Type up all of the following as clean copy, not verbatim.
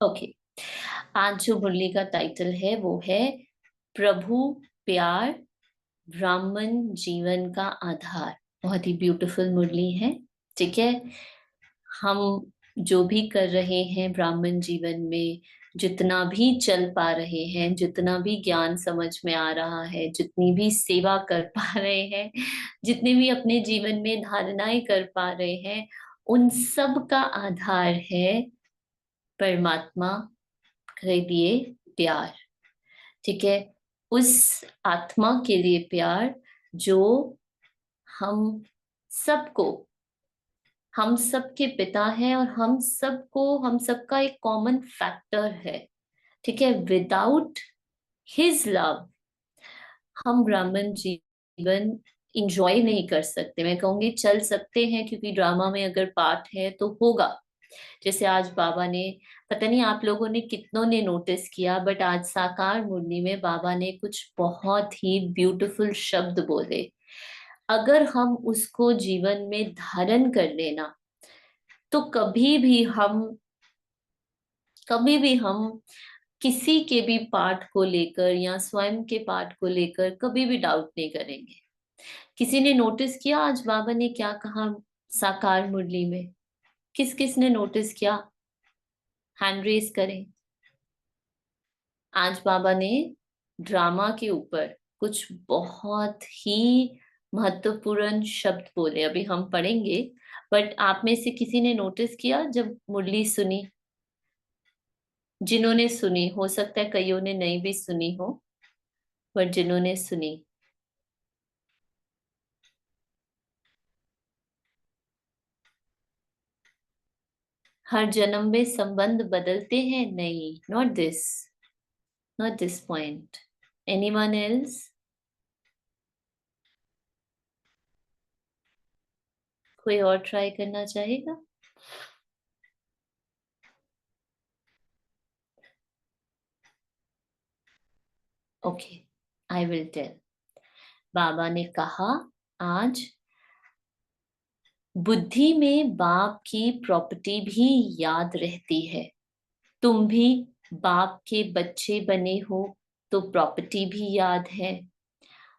Okay. आज जो मुरली का टाइटल है वो है प्रभु प्यार ब्राह्मण जीवन का आधार। बहुत ही ब्यूटीफुल मुरली है। ठीक है। हम जो भी कर रहे हैं ब्राह्मण जीवन में, जितना भी चल पा रहे हैं, जितना भी ज्ञान समझ में आ रहा है, जितनी भी सेवा कर पा रहे हैं, जितने भी अपने जीवन में धारणाएं कर पा रहे हैं, उन सब का आधार है परमात्मा के लिए प्यार। ठीक है। उस आत्मा के लिए प्यार जो हम सबको, हम सबके पिता है और हम सबका एक कॉमन फैक्टर है। ठीक है। विदाउट हिज लव हम ब्राह्मण जीवन इंजॉय नहीं कर सकते। मैं कहूंगी चल सकते हैं, क्योंकि ड्रामा में अगर पार्ट है तो होगा। जैसे आज बाबा ने, पता नहीं आप लोगों ने कितनों ने नोटिस किया, बट आज साकार मुरली में बाबा ने कुछ बहुत ही ब्यूटीफुल शब्द बोले। अगर हम उसको जीवन में धारण कर लेना, तो कभी भी हम किसी के भी पाठ को लेकर या स्वयं के पाठ को लेकर कभी भी डाउट नहीं करेंगे। किसी ने नोटिस किया आज बाबा ने क्या कहा साकार मुरली में? किस किस ने नोटिस किया? हैंड रेस करें। आज बाबा ने ड्रामा के ऊपर कुछ बहुत ही महत्वपूर्ण शब्द बोले, अभी हम पढ़ेंगे। बट आप में से किसी ने नोटिस किया जब मुरली सुनी? जिन्होंने सुनी, हो सकता है कईयों ने नहीं भी सुनी हो, पर जिन्होंने सुनी, हर जन्म में संबंध बदलते हैं? नहीं, not this point. Anyone else? कोई और ट्राई करना चाहेगा? Okay, I will tell. Baba ने कहा आज, बुद्धि में बाप की प्रॉपर्टी भी याद रहती है। तुम भी बाप के बच्चे बने हो, तो प्रॉपर्टी भी याद है।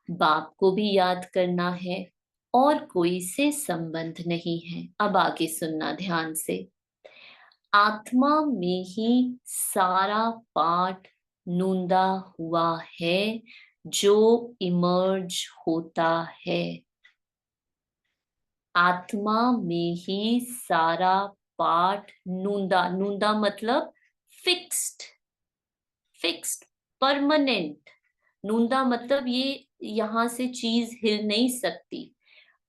बाप को भी याद करना है, और कोई से संबंध नहीं है। अब आगे सुनना ध्यान से। आत्मा में ही सारा पाठ नूंदा हुआ है, जो इमर्ज होता है। आत्मा में ही सारा पाठ नूंदा, नूंदा मतलब फिक्स्ड, फिक्स्ड, परमानेंट। नूंदा मतलब ये यहां से चीज हिल नहीं सकती।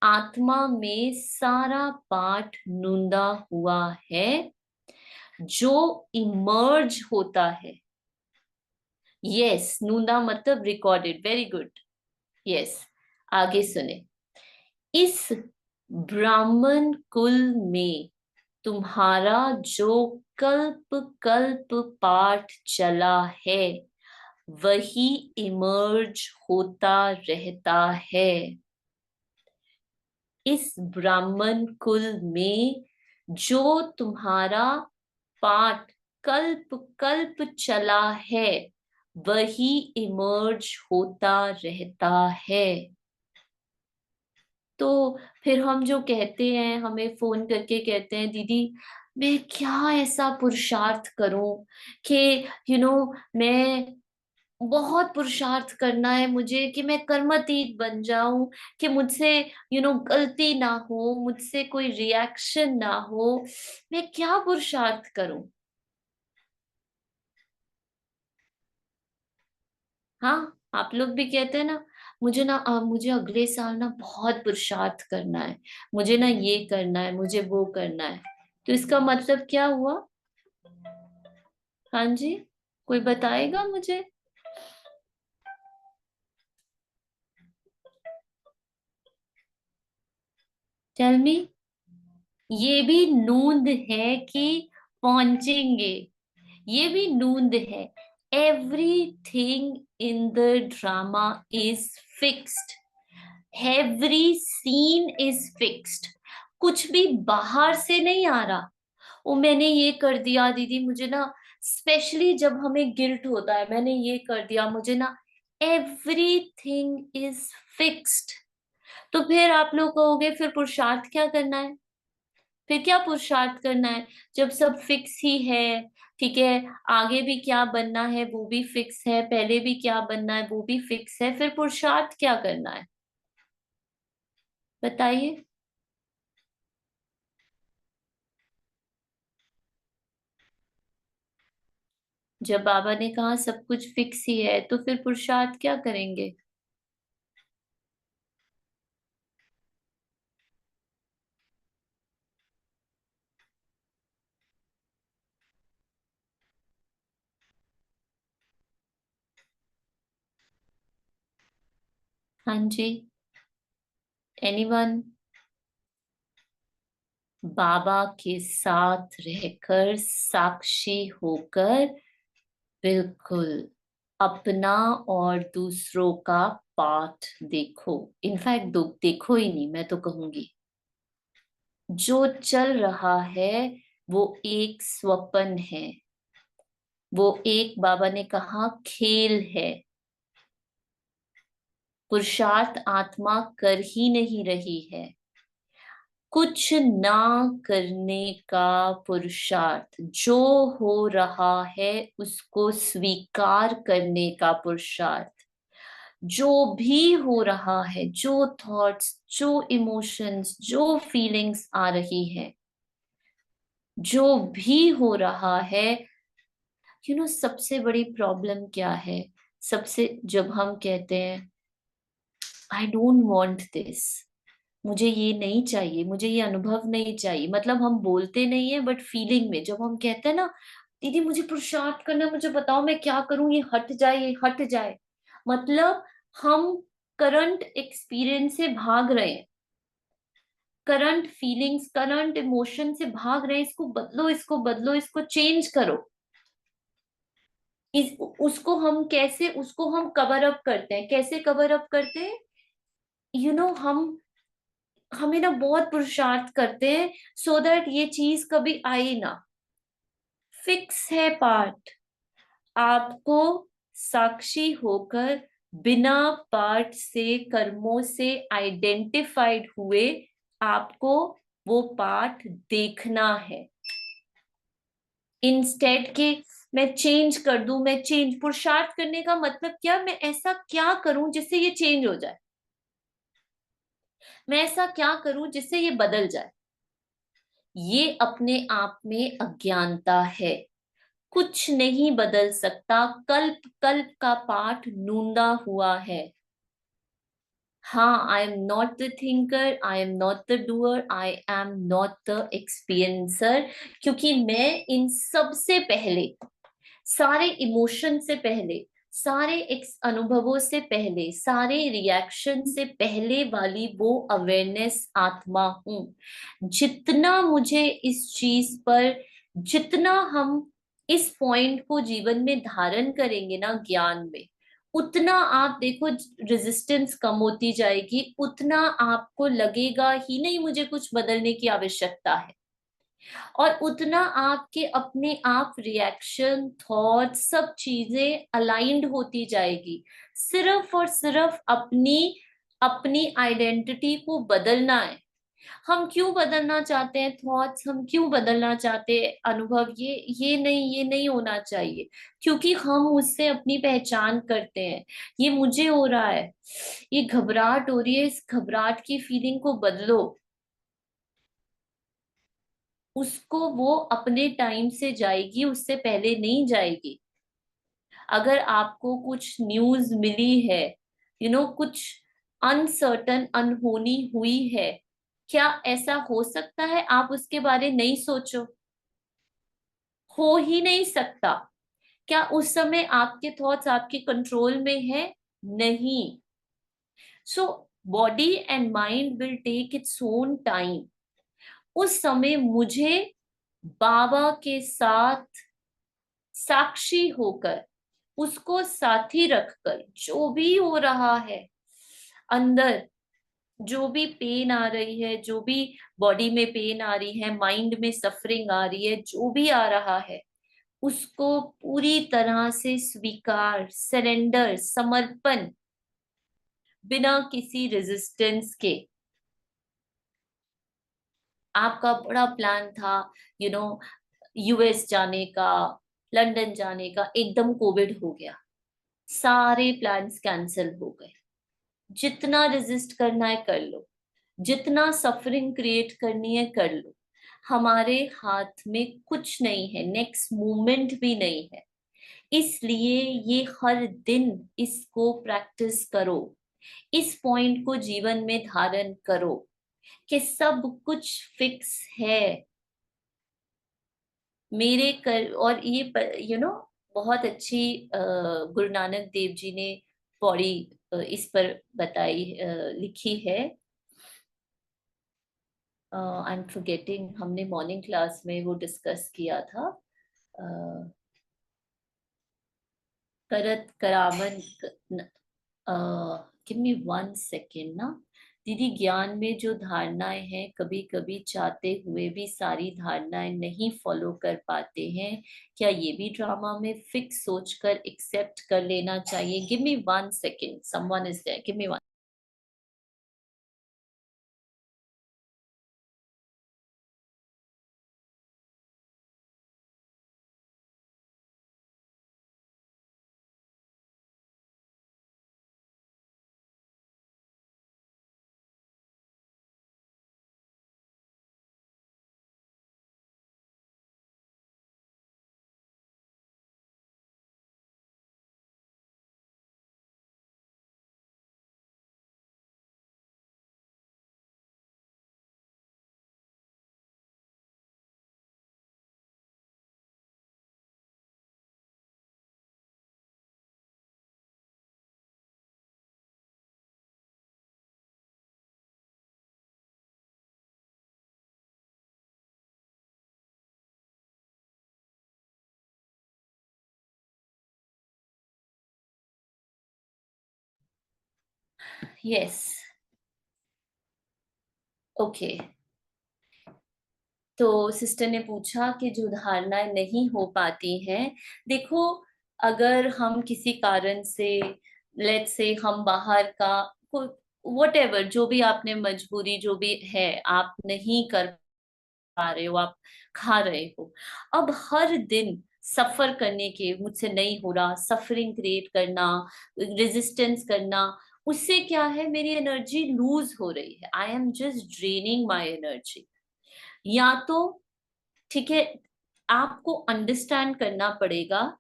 आत्मा में सारा पाठ नूंदा हुआ है, जो इमर्ज होता है। यस, नूंदा मतलब रिकॉर्डेड। Very good. यस। आगे सुने। इस ब्राह्मण कुल में तुम्हारा जो कल्प कल्प पाठ चला है, वही इमर्ज होता रहता है। इस ब्राह्मण कुल में जो तुम्हारा पाठ कल्प कल्प चला है, वही इमर्ज होता रहता है। तो फिर हम जो कहते हैं, हमें फोन करके कहते हैं, दीदी मैं क्या ऐसा पुरुषार्थ करूं कि मैं बहुत पुरुषार्थ करना है मुझे कि मैं कर्मतीत बन जाऊं, कि मुझसे गलती ना हो, मुझसे कोई रिएक्शन ना हो। मैं क्या पुरुषार्थ करूं? हाँ, आप लोग भी कहते हैं ना, मुझे अगले साल ना बहुत पुरुषार्थ करना है, मुझे ना ये करना है, मुझे वो करना है। तो इसका मतलब क्या हुआ? हाँ जी, कोई बताएगा मुझे? Tell me. ये भी नूंद है कि पहुंचेंगे? ये भी नूंद है। Everything in the drama is fixed. Every scene is fixed. कुछ भी बाहर से नहीं आ रहा। वो मैंने ये कर दिया दीदी, मुझे ना स्पेशली जब हमें गिल्ट होता है, मैंने ये कर दिया, मुझे ना, एवरीथिंग इज फिक्स्ड। तो फिर आप लोग कहोगे फिर पुरुषार्थ क्या करना है? फिर क्या पुरुषार्थ करना है जब सब फिक्स ही है? ठीक है, आगे भी क्या बनना है वो भी फिक्स है, पहले भी क्या बनना है वो भी फिक्स है, फिर पुरुषार्थ क्या करना है? बताइए। जब बाबा ने कहा सब कुछ फिक्स ही है, तो फिर पुरुषार्थ क्या करेंगे? हाँ जी। एनीवन? बाबा के साथ रहकर, साक्षी होकर, बिल्कुल अपना और दूसरों का पाठ देखो। इनफैक्ट देखो ही नहीं, मैं तो कहूंगी जो चल रहा है वो एक स्वप्न है, वो एक, बाबा ने कहा, खेल है। पुरुषार्थ आत्मा कर ही नहीं रही है, कुछ ना करने का पुरुषार्थ, जो हो रहा है उसको स्वीकार करने का पुरुषार्थ। जो भी हो रहा है, जो थॉट्स, जो इमोशंस, जो फीलिंग्स आ रही है, जो भी हो रहा है, सबसे बड़ी प्रॉब्लम क्या है? सबसे, जब हम कहते हैं आई डोंट वांट दिस, मुझे ये नहीं चाहिए, मुझे ये अनुभव नहीं चाहिए, मतलब हम बोलते नहीं है बट फीलिंग में जब हम कहते हैं ना, दीदी मुझे पुरुषार्थ करना है, मुझे बताओ मैं क्या करूं, ये हट जाए, ये हट जाए, मतलब हम करंट एक्सपीरियंस से भाग रहे हैं, करंट फीलिंग्स, करंट इमोशन से भाग रहे हैं, इसको बदलो, इसको बदलो, इसको चेंज करो। उसको हम कैसे, उसको हम कवर अप करते हैं, कैसे कवर अप करते हैं? हम हमें ना बहुत पुरुषार्थ करते हैं सो दैट ये चीज कभी आए ना। फिक्स है पार्ट, आपको साक्षी होकर, बिना पार्ट से, कर्मों से आइडेंटिफाइड हुए, आपको वो पार्ट देखना है। इंस्टेड के मैं चेंज कर दूं, मैं चेंज, पुरुषार्थ करने का मतलब क्या, मैं ऐसा क्या करूं जिससे ये चेंज हो जाए, मैं ऐसा क्या करूं जिससे ये बदल जाए? ये अपने आप में अज्ञानता है। कुछ नहीं बदल सकता, कल्प कल्प का पाठ नूंदा हुआ है। हाँ, I am not the thinker, I am not the doer, I am not the experiencer, क्योंकि मैं इन सब से पहले, सारे इमोशन से पहले, सारे अनुभवों से पहले, सारे रिएक्शन से पहले वाली वो अवेयरनेस आत्मा हूं। जितना मुझे इस चीज पर, जितना हम इस पॉइंट को जीवन में धारण करेंगे ना, ज्ञान में, उतना आप देखो रेजिस्टेंस कम होती जाएगी, उतना आपको लगेगा ही नहीं मुझे कुछ बदलने की आवश्यकता है, और उतना आपके अपने आप रिएक्शन, थॉट, सब चीजें अलाइंड होती जाएगी। सिर्फ और सिर्फ अपनी अपनी आइडेंटिटी को बदलना है। हम क्यों बदलना चाहते हैं थॉट्स, हम क्यों बदलना चाहते हैं अनुभव? ये नहीं, ये नहीं होना चाहिए, क्योंकि हम उससे अपनी पहचान करते हैं। ये मुझे हो रहा है, ये घबराहट हो रही है, इस घबराहट की फीलिंग को बदलो। उसको, वो अपने टाइम से जाएगी, उससे पहले नहीं जाएगी। अगर आपको कुछ न्यूज मिली है, कुछ अनसर्टन, अनहोनी हुई है, क्या ऐसा हो सकता है आप उसके बारे नहीं सोचो? हो ही नहीं सकता। क्या उस समय आपके थॉट्स आपके कंट्रोल में है? नहीं। So body and mind will take its own time. उस समय मुझे बाबा के साथ साक्षी होकर, उसको साथी रखकर, जो भी हो रहा है अंदर, जो भी पेन आ रही है, जो भी बॉडी में पेन आ रही है, माइंड में सफरिंग आ रही है, जो भी आ रहा है, उसको पूरी तरह से स्वीकार, सरेंडर, समर्पण, बिना किसी रेजिस्टेंस के। आपका बड़ा प्लान था, यूएस जाने का, लंदन जाने का, एकदम कोविड हो गया, सारे प्लान्स कैंसिल हो गए। जितना रेजिस्ट करना है कर लो, जितना सफरिंग क्रिएट करनी है कर लो, हमारे हाथ में कुछ नहीं है, नेक्स्ट मोमेंट भी नहीं है। इसलिए ये हर दिन इसको प्रैक्टिस करो, इस पॉइंट को जीवन में धारण करो कि सब कुछ फिक्स है। मेरे कर और ये बहुत अच्छी गुरु नानक देव जी ने पौड़ी इस पर बताई, लिखी है। आई एम फॉरगेटिंग, हमने मॉर्निंग क्लास में वो डिस्कस किया था। करत करावन, गिव मी वन सेकेंड ना दीदी। ज्ञान में जो धारणाएं हैं, कभी कभी चाहते हुए भी सारी धारणाएं नहीं फॉलो कर पाते हैं। क्या ये भी ड्रामा में फिक्स सोचकर एक्सेप्ट कर लेना चाहिए? Give me one second, someone is there, give me one. Yes, okay. तो सिस्टर ने पूछा कि जो धारणाएं नहीं हो पाती हैं, देखो, अगर हम किसी कारण से, लेट्स से हम बाहर का कोई, वट एवर, जो भी आपने मजबूरी जो भी है, आप नहीं कर पा रहे हो, आप खा रहे हो, अब हर दिन सफर करने के, मुझसे नहीं हो रहा, सफरिंग क्रिएट करना, रेजिस्टेंस करना, उससे क्या है, मेरी एनर्जी लूज हो रही है, I am just draining my energy. या तो, ठीक है, आपको अंडरस्टैंड करना पड़ेगा,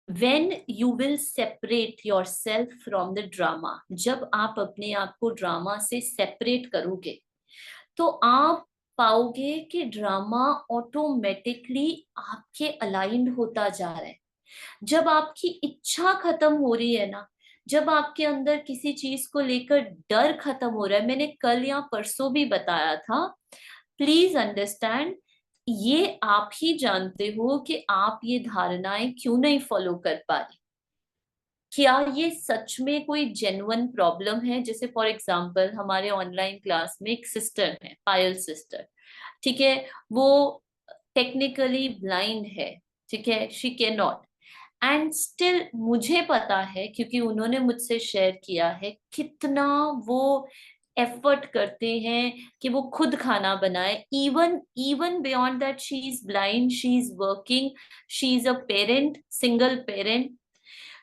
when you will separate yourself from the drama, जब आप अपने आप को ड्रामा से सेपरेट करोगे, तो आप पाओगे कि ड्रामा ऑटोमेटिकली आपके अलाइंड होता जा रहा है। जब आपकी इच्छा खत्म हो रही है ना, जब आपके अंदर किसी चीज को लेकर डर खत्म हो रहा है, मैंने कल या परसों भी बताया था, प्लीज अंडरस्टैंड, ये आप ही जानते हो कि आप ये धारणाएं क्यों नहीं फॉलो कर पा रहे। क्या ये सच में कोई जेन्युइन प्रॉब्लम है? जैसे फॉर एग्जांपल, हमारे ऑनलाइन क्लास में एक सिस्टर है, पायल सिस्टर, ठीक है, वो टेक्निकली ब्लाइंड है, ठीक है, she can not, and still मुझे पता है, क्योंकि उन्होंने मुझसे शेयर किया है, कितना वो एफर्ट करते हैं कि वो खुद खाना बनाए, even even beyond that she is blind, she is working, she is a parent, single parent.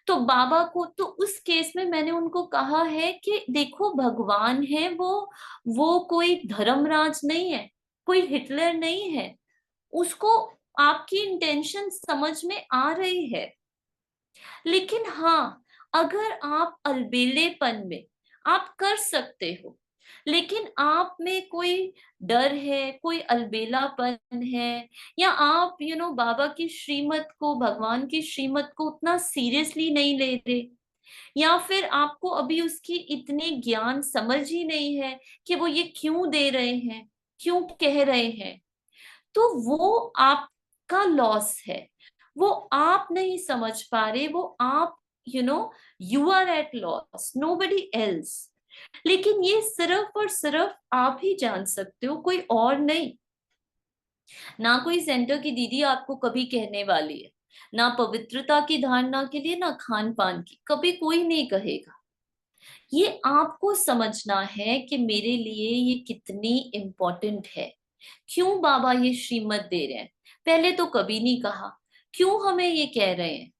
तो बाबा को, तो उस केस में मैंने उनको कहा है कि देखो, भगवान है वो कोई धर्मराज नहीं है, कोई हिटलर नहीं है, उसको आपकी इंटेंशन समझ में आ रही है। लेकिन हाँ, अगर आप अलबेलेपन में, आप कर सकते हो, लेकिन आप में कोई डर है, कोई अलबेलापन है, या आप बाबा की श्रीमत को, भगवान की श्रीमत को उतना सीरियसली नहीं ले रहे, या फिर आपको अभी उसकी इतनी ज्ञान समझ ही नहीं है कि वो ये क्यों दे रहे हैं, क्यों कह रहे हैं, तो वो आपका लॉस है। वो आप नहीं समझ पा रहे, वो आप, you are at loss, nobody else. लेकिन ये सिर्फ और सिर्फ आप ही जान सकते हो, कोई और नहीं। ना कोई सेंटर की दीदी आपको कभी कहने वाली है, ना पवित्रता की धारणा के लिए, ना खान पान की, कभी कोई नहीं कहेगा। ये आपको समझना है कि मेरे लिए ये कितनी इम्पोर्टेंट है, क्यों बाबा ये श्रीमत दे रहे हैं। पहले तो कभी नहीं कहा, क्यों हमें ये कह रहे हैं,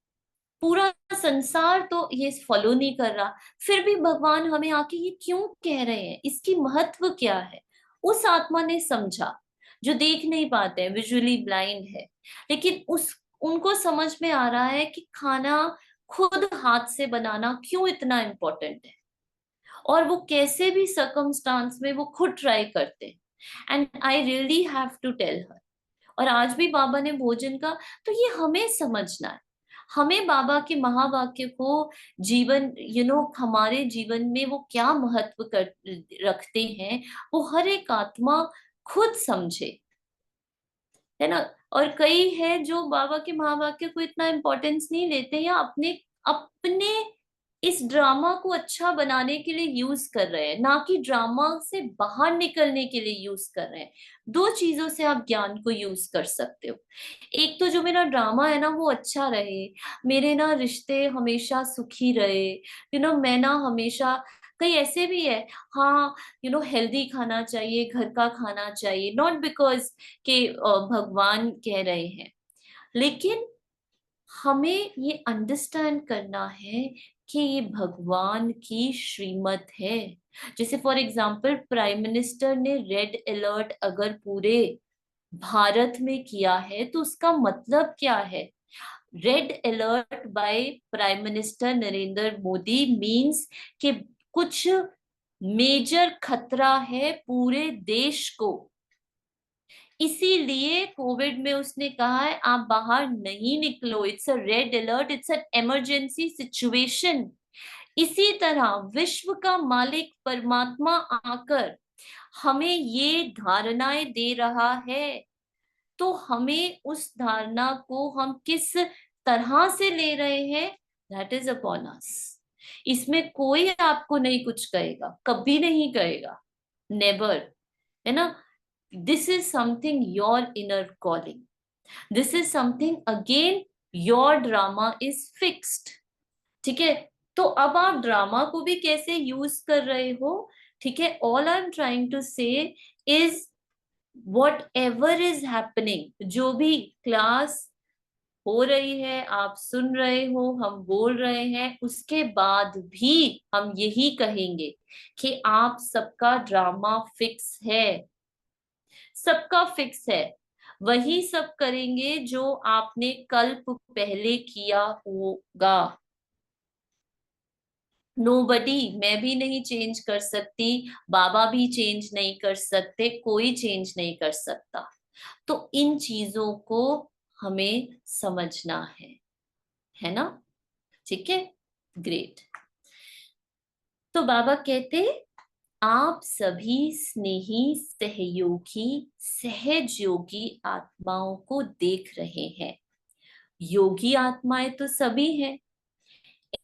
पूरा संसार तो ये फॉलो नहीं कर रहा, फिर भी भगवान हमें आके ये क्यों कह रहे हैं, इसकी महत्व क्या है। उस आत्मा ने समझा, जो देख नहीं पाते हैं, विजुअली ब्लाइंड है, लेकिन उस उनको समझ में आ रहा है कि खाना खुद हाथ से बनाना क्यों इतना इम्पोर्टेंट है, और वो कैसे भी सर्कमस्टांस में वो खुद ट्राई करते हैं। And I really have to tell her. और आज भी बाबा ने भोजन का, तो ये हमें समझना है, हमें बाबा के महावाक्य को जीवन हमारे जीवन में वो क्या महत्व कर रखते हैं, वो हर एक आत्मा खुद समझे, है ना। और कई है जो बाबा के महावाक्य को इतना इम्पोर्टेंस नहीं लेते, या अपने अपने इस ड्रामा को अच्छा बनाने के लिए यूज कर रहे हैं, ना कि ड्रामा से बाहर निकलने के लिए यूज कर रहे हैं। दो चीजों से आप ज्ञान को यूज कर सकते हो। एक तो जो मेरा ड्रामा है ना वो अच्छा रहे, मेरे ना रिश्ते हमेशा सुखी रहे, मैं ना हमेशा, कई ऐसे भी है, हाँ, हेल्दी खाना चाहिए, घर का खाना चाहिए, नॉट बिकॉज के भगवान कह रहे हैं, लेकिन हमें ये अंडरस्टैंड करना है कि ये भगवान की श्रीमत है। जैसे फॉर एग्जाम्पल प्राइम मिनिस्टर ने रेड अलर्ट अगर पूरे भारत में किया है तो उसका मतलब क्या है। Red alert by prime minister Narendra Modi means कि कुछ मेजर खतरा है पूरे देश को, इसीलिए कोविड में उसने कहा है आप बाहर नहीं निकलो, it's a red alert, it's an emergency situation. इसी तरह विश्व का मालिक परमात्मा आकर हमें ये धारणाएं दे रहा है, तो हमें उस धारणा को हम किस तरह से ले रहे हैं, दैट इज अपॉन अस। इसमें कोई आपको नहीं कुछ कहेगा, कभी नहीं कहेगा, नेवर, है ना। This is something your inner calling, this is something again, your drama is fixed. ठीक है, तो अब आप ड्रामा को भी कैसे यूज कर रहे हो, ठीक है, all I am trying to say is whatever is happening, जो भी क्लास हो रही है, आप सुन रहे हो, हम बोल रहे हैं, उसके बाद भी हम यही कहेंगे कि आप सबका ड्रामा फिक्स है, सबका फिक्स है। वही सब करेंगे जो आपने कल्प पहले किया होगा। नोबडी, मैं भी नहीं चेंज कर सकती, बाबा भी चेंज नहीं कर सकते, कोई चेंज नहीं कर सकता। तो इन चीजों को हमें समझना है ना। ठीक है, ग्रेट। तो बाबा कहते, आप सभी स्नेही सहयोगी सहज योगी आत्माओं को देख रहे हैं। योगी आत्माएं तो सभी हैं,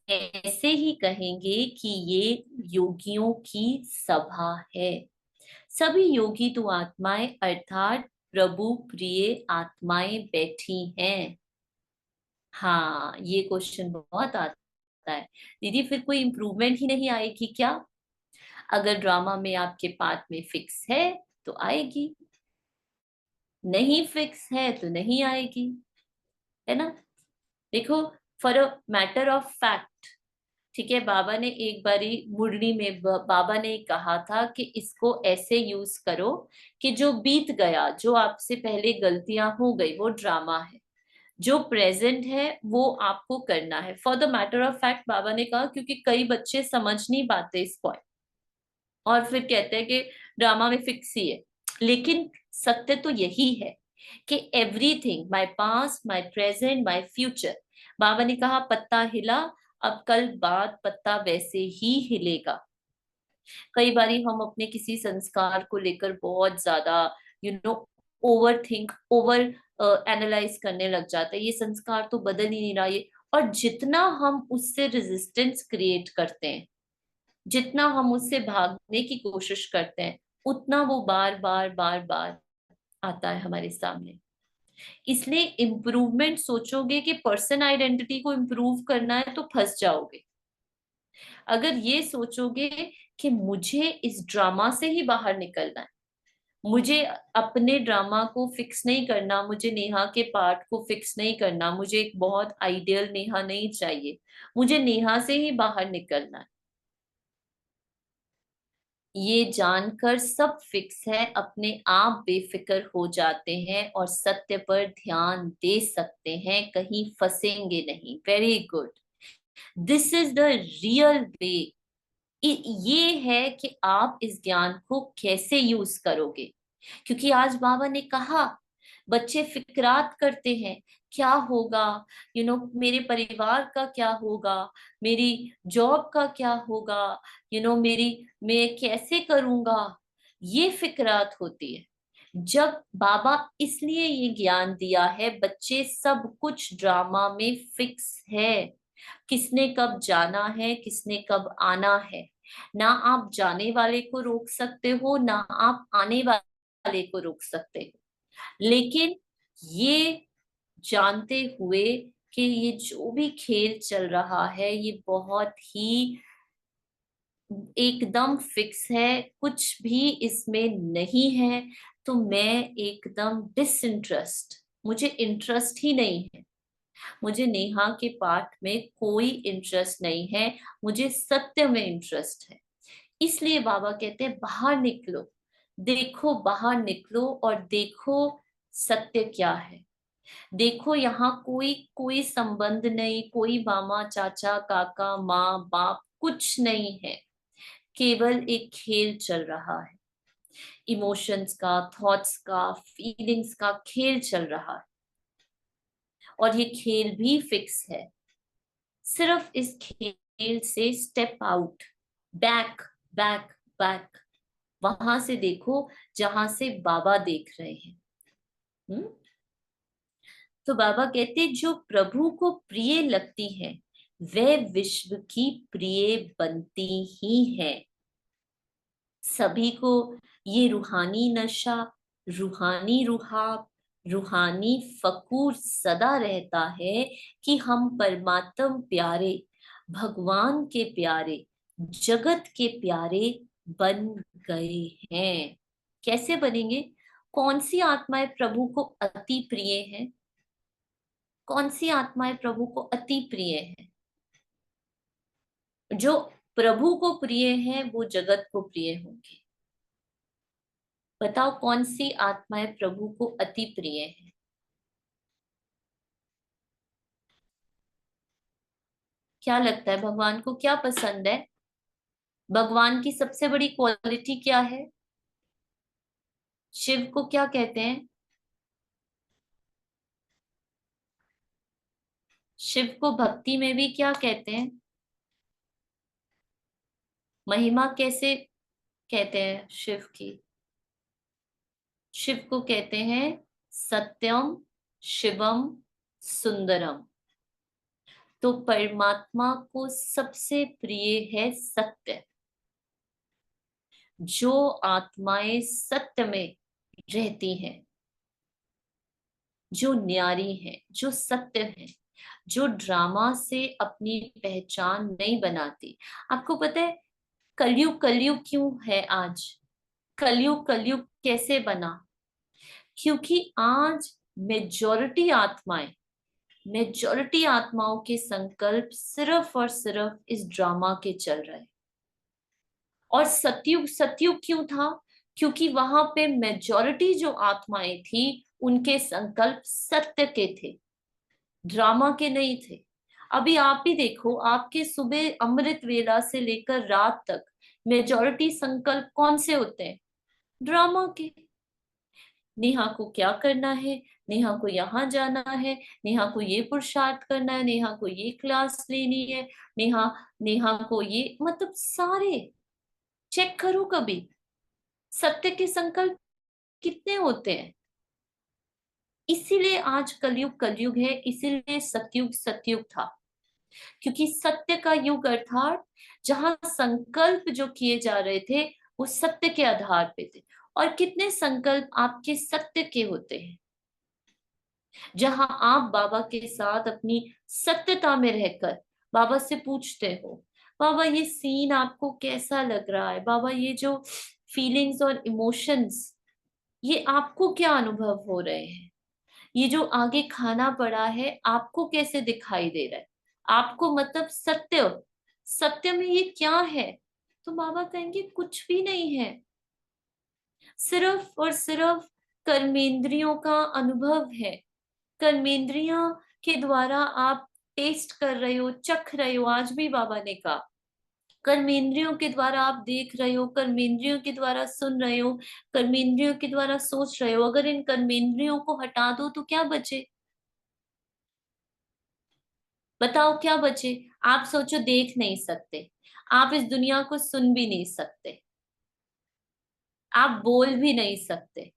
ऐसे ही कहेंगे कि ये योगियों की सभा है। सभी योगी तो आत्माएं अर्थात प्रभु प्रिय आत्माएं बैठी हैं। हाँ, ये क्वेश्चन बहुत आता है, दीदी फिर कोई इम्प्रूवमेंट ही नहीं आएगी क्या। अगर ड्रामा में आपके पार्ट में फिक्स है तो आएगी, नहीं फिक्स है तो नहीं आएगी, है ना। देखो, for a matter of fact, ठीक है, बाबा ने एक बारी मुरली में बाबा ने कहा था कि इसको ऐसे यूज करो कि जो बीत गया, जो आपसे पहले गलतियां हो गई, वो ड्रामा है, जो प्रेजेंट है वो आपको करना है। For the matter of fact Baba ने कहा, क्योंकि कई बच्चे समझ नहीं पाते इस पॉइंट, और फिर कहते हैं कि ड्रामा में फिक्स ही है, लेकिन सत्य तो यही है कि everything, my past, my present, my future, Baba ने कहा पत्ता हिला, अब कल बाद पत्ता वैसे ही हिलेगा। कई बारी हम अपने किसी संस्कार को लेकर बहुत ज्यादा you know over think, over analyse करने लग जाते हैं, ये संस्कार तो बदल ही नहीं रहा ये, और जितना हम उससे रेजिस्टेंस क्रिएट करते हैं, जितना हम उससे भागने की कोशिश करते हैं, उतना वो बार बार बार बार आता है हमारे सामने। इसलिए इम्प्रूवमेंट सोचोगे कि पर्सन आइडेंटिटी को इम्प्रूव करना है तो फंस जाओगे। अगर ये सोचोगे कि मुझे इस ड्रामा से ही बाहर निकलना है, मुझे अपने ड्रामा को फिक्स नहीं करना, मुझे नेहा के पार्ट को फिक्स नहीं करना, मुझे एक बहुत आइडियल नेहा नहीं चाहिए, मुझे नेहा से ही बाहर निकलना है, ये जानकर सब फिक्स है, अपने आप बेफिक्र हो जाते हैं और सत्य पर ध्यान दे सकते हैं, कहीं फंसेंगे नहीं। Very good, this is the real way. ये है कि आप इस ज्ञान को कैसे यूज करोगे। क्योंकि आज बाबा ने कहा, बच्चे फिक्रात करते हैं, क्या होगा, मेरे परिवार का क्या होगा, मेरी जॉब का क्या होगा, मेरी मैं कैसे करूंगा, ये फिक्रात होती है। जब बाबा इसलिए ये ज्ञान दिया है, बच्चे सब कुछ ड्रामा में फिक्स है, किसने कब जाना है, किसने कब आना है, ना आप जाने वाले को रोक सकते हो, ना आप आने वाले को रोक सकते हो। लेकिन ये जानते हुए कि ये जो भी खेल चल रहा है ये बहुत ही एकदम फिक्स है, कुछ भी इसमें नहीं है, तो मैं एकदम डिसइंटरेस्ट, मुझे इंटरेस्ट ही नहीं है, मुझे नेहा के पाठ में कोई इंटरेस्ट नहीं है, मुझे सत्य में इंटरेस्ट है। इसलिए बाबा कहते हैं बाहर निकलो, देखो बाहर निकलो और देखो सत्य क्या है। देखो यहाँ कोई कोई संबंध नहीं, कोई मामा चाचा काका माँ बाप कुछ नहीं है, केवल एक खेल चल रहा है, इमोशंस का, थॉट्स का, फीलिंग्स का खेल चल रहा है। और ये खेल भी फिक्स है, सिर्फ इस खेल से step out, back back back, वहां से देखो जहां से बाबा देख रहे हैं। हम्म। तो बाबा कहते जो प्रभु को प्रिय लगती है वह विश्व की प्रिय बनती ही है। सभी को ये रूहानी नशा, रूहानी रुहाब, रूहानी फकूर सदा रहता है कि हम परमात्म प्यारे, भगवान के प्यारे, जगत के प्यारे बन गए हैं। कैसे बनेंगे? कौन सी आत्माएं प्रभु को अति प्रिय है? कौन सी आत्माएं प्रभु को अति प्रिय है? जो प्रभु को प्रिय है वो जगत को प्रिय होंगे। बताओ कौन सी आत्माएं प्रभु को अति प्रिय है? क्या लगता है भगवान को क्या पसंद है? भगवान की सबसे बड़ी क्वालिटी क्या है? शिव को क्या कहते हैं? शिव को भक्ति में भी क्या कहते हैं? महिमा कैसे कहते हैं शिव की? शिव को कहते हैं सत्यम शिवम सुंदरम। तो परमात्मा को सबसे प्रिय है सत्य। जो आत्माएं सत्य में रहती हैं, जो न्यारी हैं, जो सत्य है, जो ड्रामा से अपनी पहचान नहीं बनाती। आपको पता है कलयुग कलयुग क्यों है आज? कलयुग कलयुग कैसे बना? क्योंकि आज मेजॉरिटी आत्माएं, मेजॉरिटी आत्माओं के संकल्प सिर्फ और सिर्फ इस ड्रामा के चल रहे हैं। और सतयुग सतयुग क्यों था? क्योंकि वहां पे मेजॉरिटी जो आत्माएं थी उनके संकल्प सत्य के थे, ड्रामा के नहीं थे। अभी आप ही देखो, आपके सुबह अमृत वेला से लेकर रात तक मेजॉरिटी संकल्प कौन से होते हैं? ड्रामा के। नेहा को क्या करना है, नेहा को यहाँ जाना है, नेहा को ये पुरुषार्थ करना है, नेहा को ये क्लास लेनी है, नेहा नेहा को ये, मतलब सारे चेक करो कभी, सत्य के संकल्प कितने होते हैं। इसीलिए आज कलयुग कलयुग है, इसीलिए सतयुग सतयुग था। क्योंकि सत्य का युग अर्थात जहां संकल्प जो किए जा रहे थे वो सत्य के आधार पे थे। और कितने संकल्प आपके सत्य के होते हैं? जहां आप बाबा के साथ अपनी सत्यता में रहकर बाबा से पूछते हो, बाबा ये सीन आपको कैसा लग रहा है, बाबा ये जो फीलिंग्स और इमोशंस, ये आपको क्या अनुभव हो रहे हैं, ये जो आगे खाना पड़ा है आपको कैसे दिखाई दे रहा है, आपको मतलब सत्य, सत्य में ये क्या है। तो बाबा कहेंगे कुछ भी नहीं है, सिर्फ और सिर्फ कर्मेंद्रियों का अनुभव है। कर्मेंद्रियों के द्वारा आप टेस्ट कर रहे हो, चख रहे हो। आज भी बाबा ने कहा कर्मेंद्रियों के द्वारा आप देख रहे हो, कर्मेंद्रियों के द्वारा सुन रहे हो, कर्मेंद्रियों के द्वारा सोच रहे हो। अगर इन कर्मेंद्रियों को हटा दो तो क्या बचे? बताओ क्या बचे? आप सोचो, देख नहीं सकते, आप इस दुनिया को सुन भी नहीं सकते, आप बोल भी नहीं सकते,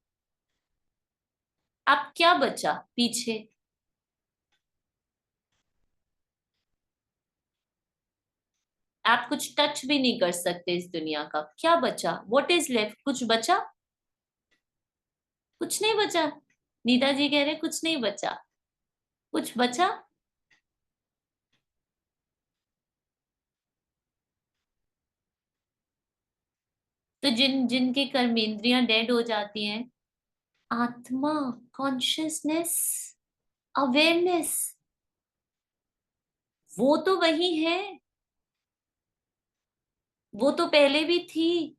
आप क्या बचा पीछे? आप कुछ टच भी नहीं कर सकते इस दुनिया का, क्या बचा? What is left? कुछ बचा? कुछ नहीं बचा। नीता जी कह रहे कुछ नहीं बचा। कुछ बचा? तो जिनकी कर्मेंद्रियां डेड हो जाती हैं, आत्मा, कॉन्शियसनेस, अवेयरनेस, वो तो वही है, वो तो पहले भी थी।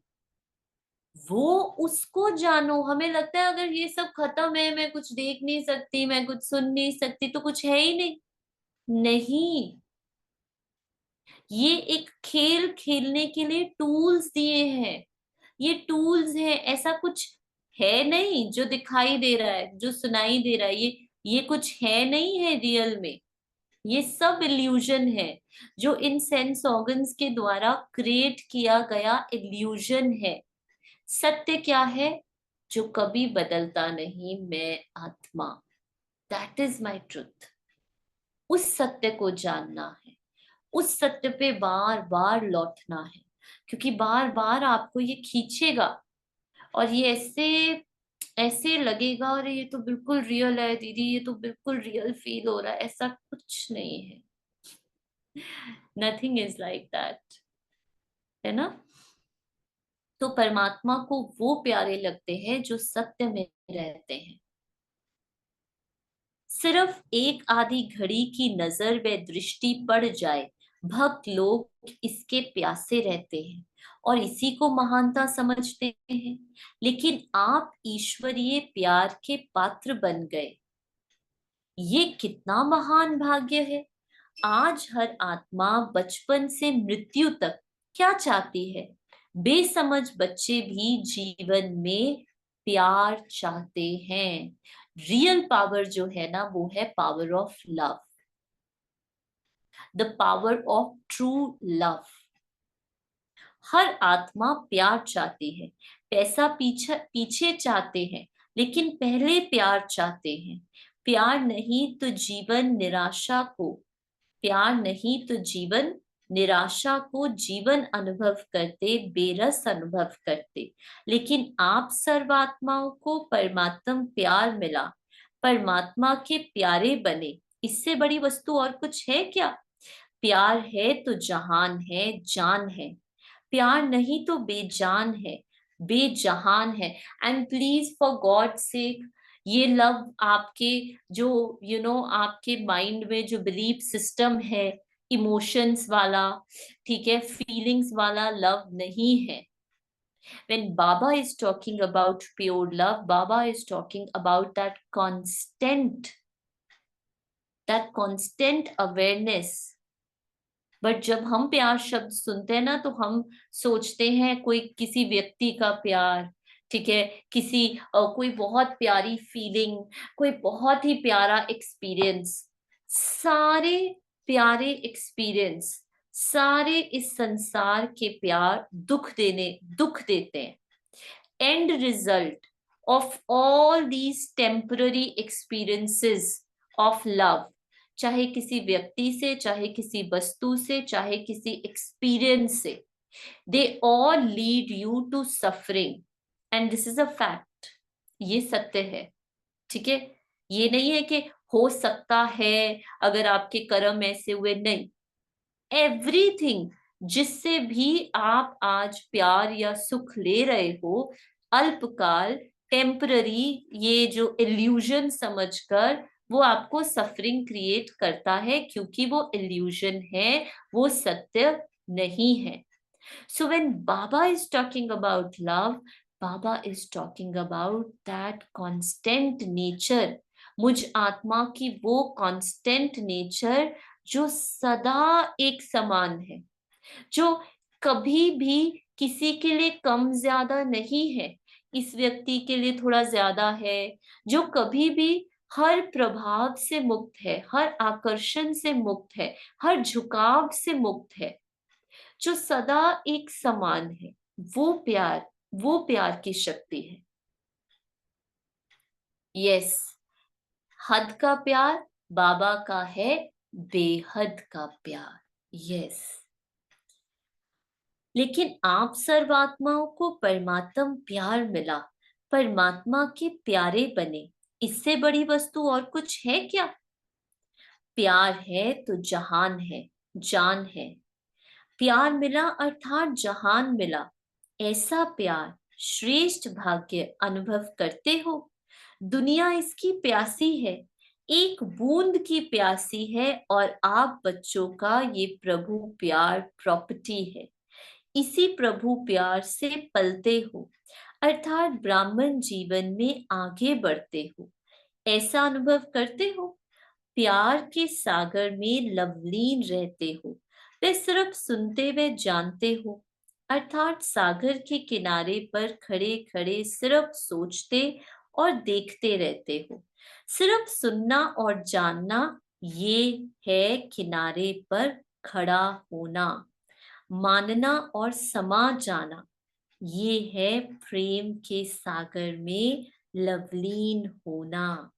वो, उसको जानो। हमें लगता है अगर ये सब खत्म है, मैं कुछ देख नहीं सकती, मैं कुछ सुन नहीं सकती, तो कुछ है ही नहीं। नहीं, ये एक खेल खेलने के लिए टूल्स दिए हैं। ये टूल्स हैं, ऐसा कुछ है नहीं जो दिखाई दे रहा है, जो सुनाई दे रहा है, ये कुछ है नहीं है रियल में। ये सब इल्यूजन है, जो इन सेंस ऑर्गन्स के द्वारा क्रिएट किया गया इल्यूजन है। सत्य क्या है? जो कभी बदलता नहीं, मैं आत्मा। That is my truth. उस सत्य को जानना है, उस सत्य पे बार बार लौटना है, क्योंकि बार बार आपको ये खींचेगा और ये ऐसे ऐसे लगेगा, और ये तो बिल्कुल रियल है दीदी, ये तो बिल्कुल रियल फील हो रहा है। ऐसा कुछ नहीं है, नथिंग इज लाइक दैट, है ना। तो परमात्मा को वो प्यारे लगते हैं जो सत्य में रहते हैं। सिर्फ एक आधी घड़ी की नजर व दृष्टि पड़ जाए, भक्त लोग इसके प्यासे रहते हैं और इसी को महानता समझते हैं। लेकिन आप ईश्वरीय प्यार के पात्र बन गए, ये कितना महान भाग्य है। आज हर आत्मा बचपन से मृत्यु तक क्या चाहती है? बेसमझ बच्चे भी जीवन में प्यार चाहते हैं। रियल पावर जो है ना, वो है power of love, the power of true love. हर आत्मा प्यार चाहती है, पैसा पीछे पीछे चाहते हैं, लेकिन पहले प्यार चाहते हैं। प्यार नहीं तो जीवन निराशा को, प्यार नहीं तो जीवन निराशा को जीवन अनुभव करते, बेरस अनुभव करते। लेकिन आप सर्वात्माओं को परमात्म प्यार मिला, परमात्मा के प्यारे बने, इससे बड़ी वस्तु और कुछ है क्या? प्यार है तो जहान है, जान है। प्यार नहीं तो बेजान है, बेजहान है। And please for God sake, ये लव आपके जो आपके माइंड में जो बिलीफ सिस्टम है, इमोशंस वाला, ठीक है, फीलिंग्स वाला लव नहीं है। when Baba is talking about pure love, Baba is talking about that constant awareness. But जब हम प्यार शब्द सुनते हैं ना, तो हम सोचते हैं कोई किसी व्यक्ति का प्यार, ठीक है, कोई बहुत प्यारी फीलिंग, कोई बहुत ही प्यारा एक्सपीरियंस। सारे प्यारे एक्सपीरियंस, सारे इस संसार के प्यार दुख देते हैं। And result of all these temporary experiences of love, चाहे किसी व्यक्ति से, चाहे किसी वस्तु से, चाहे किसी एक्सपीरियंस से, they all lead you to suffering. And this is a fact, ये सत्य है, ठीक है। ये नहीं है कि हो सकता है अगर आपके कर्म ऐसे हुए, नहीं। एवरीथिंग जिससे भी आप आज प्यार या सुख ले रहे हो, अल्पकाल, टेम्पररी, ये जो इल्यूजन समझकर वो आपको सफरिंग क्रिएट करता है, क्योंकि वो इल्यूजन है, वो सत्य नहीं है। So when Baba is talking about love, Baba is talking about that constant nature, मुझ आत्मा की वो कांस्टेंट नेचर जो सदा एक समान है, जो कभी भी किसी के लिए कम ज्यादा नहीं है, इस व्यक्ति के लिए थोड़ा ज्यादा है, जो कभी भी हर प्रभाव से मुक्त है, हर आकर्षण से मुक्त है, हर झुकाव से मुक्त है, जो सदा एक समान है। वो प्यार, वो प्यार की शक्ति है। यस, हद का प्यार बाबा का है, बेहद का प्यार। यस, लेकिन आप सर्वात्माओं को परमात्म प्यार मिला, परमात्मा के प्यारे बने, इससे बड़ी वस्तु और कुछ है क्या? प्यार है तो जहान है, जान है। प्यार मिला अर्थात जहान मिला। ऐसा प्यार श्रेष्ठ भाग्य अनुभव करते हो। दुनिया इसकी प्यासी है, एक बूंद की प्यासी है, और आप बच्चों का ये प्रभु प्यार प्रॉपर्टी है। इसी प्रभु प्यार से पलते हो, अर्थात ब्राह्मण जीवन में आगे बढ़ते हो। ऐसा अनुभव करते हो, प्यार के सागर में लवलीन रहते हो। वे सिर्फ सुनते व जानते हो, अर्थात सागर के किनारे पर खड़े खड़े सिर्फ सोचते और देखते रहते हो। सिर्फ सुनना और जानना, ये है किनारे पर खड़ा होना। मानना और समा जाना, ये है प्रेम के सागर में लवलीन होना।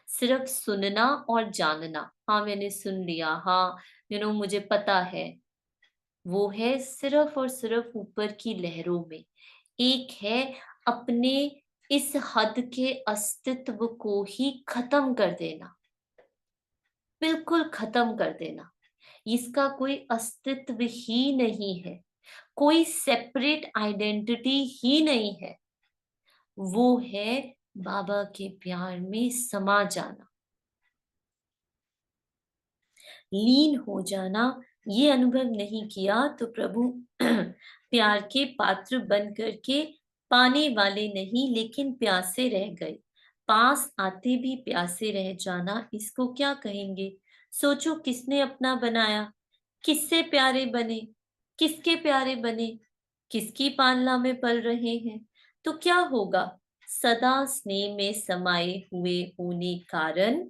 सिर्फ सुनना और जानना, हाँ मैंने सुन लिया, हाँ मुझे पता है, वो है सिर्फ और सिर्फ ऊपर की लहरों में। एक है अपने इस हद के अस्तित्व को ही खत्म कर देना, बिल्कुल खत्म कर देना। इसका कोई अस्तित्व ही नहीं है, कोई सेपरेट आइडेंटिटी ही नहीं है। वो है बाबा के प्यार में समा जाना, लीन हो जाना। ये अनुभव नहीं किया तो प्रभु प्यार के पात्र बन करके पाने वाले नहीं, लेकिन प्यासे रह गए। पास आते भी प्यासे रह जाना, इसको क्या कहेंगे? सोचो, किसने अपना बनाया, किससे प्यारे बने, किसके प्यारे बने, किसकी पालना में पल रहे हैं, तो क्या होगा? सदा स्नेह में समाये हुए होने कारण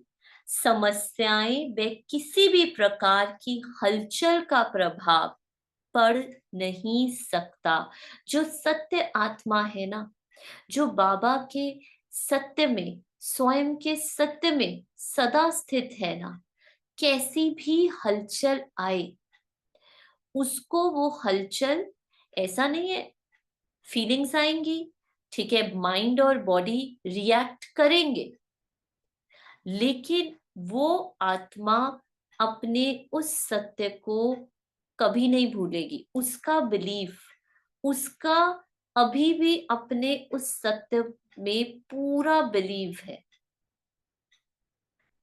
समस्याएं व किसी भी प्रकार की हलचल का प्रभाव पड़ नहीं सकता। जो सत्य आत्मा है ना, जो बाबा के सत्य में, स्वयं के सत्य में सदा स्थित है ना, कैसी भी हलचल आए, उसको वो हलचल, ऐसा नहीं है, फीलिंग्स आएंगी, ठीक है, माइंड और बॉडी रिएक्ट करेंगे, लेकिन वो आत्मा अपने उस सत्य को कभी नहीं भूलेगी। उसका बिलीफ, उसका अभी भी अपने उस सत्य में पूरा बिलीव है।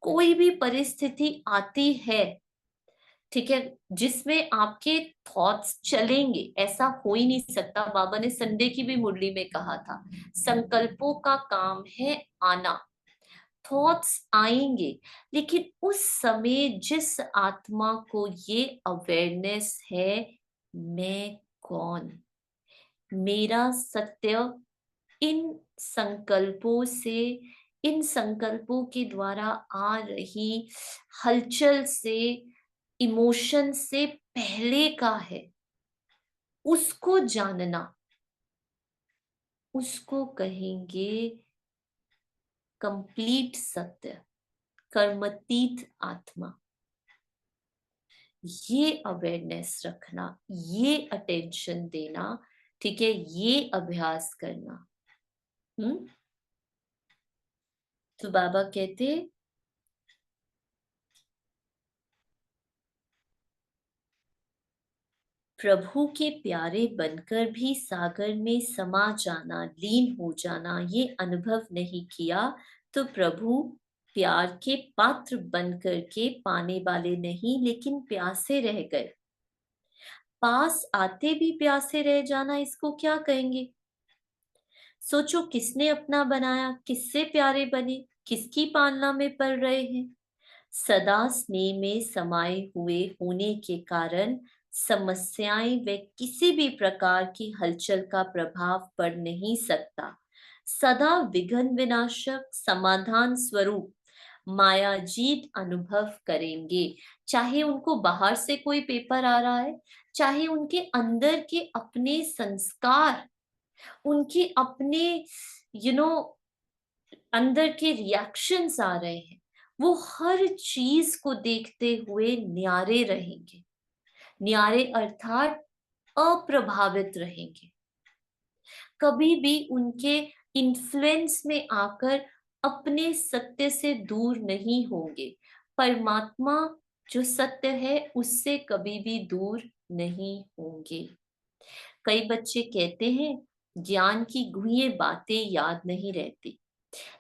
कोई भी परिस्थिति आती है, ठीक है, जिसमें आपके थॉट्स चलेंगे, ऐसा हो ही नहीं सकता। बाबा ने संडे की भी मुरली में कहा था, संकल्पों का काम है आना, थॉट्स आएंगे, लेकिन उस समय जिस आत्मा को ये अवेयरनेस है, मैं कौन, मेरा सत्य, इन संकल्पों से, इन संकल्पों के द्वारा आ रही हलचल से, इमोशन से पहले का है, उसको जानना, उसको कहेंगे कंप्लीट सत्य, कर्मतीत आत्मा। ये अवेयरनेस रखना, ये अटेंशन देना, ठीक है, ये अभ्यास करना। हम्म तो बाबा कहते, प्रभु के प्यारे बनकर भी सागर में समा जाना, लीन हो जाना, ये अनुभव नहीं किया तो प्रभु प्यार के पात्र बनकर के पाने वाले नहीं, लेकिन प्यासे रह गए। पास आते भी प्यासे रह जाना, इसको क्या कहेंगे? सोचो, किसने अपना बनाया, किससे प्यारे बने, किसकी पालना में पल रहे हैं। सदा स्नेह में समाये हुए होने के कारण समस्याएं व किसी भी प्रकार की हलचल का प्रभाव पड़ नहीं सकता। सदा विघ्न विनाशक समाधान स्वरूप मायाजीत अनुभव करेंगे। चाहे उनको बाहर से कोई पेपर आ रहा है, चाहे उनके अंदर के अपने संस्कार, उनके अपने यू नो अंदर के रिएक्शंस आ रहे हैं, वो हर चीज को देखते हुए न्यारे रहेंगे। न्यारे अर्थात अप्रभावित रहेंगे, कभी भी उनके इन्फ्लुएंस में आकर अपने सत्य से दूर नहीं होंगे। परमात्मा जो सत्य है उससे कभी भी दूर नहीं होंगे। कई बच्चे कहते हैं ज्ञान की गुह्य बातें याद नहीं रहती,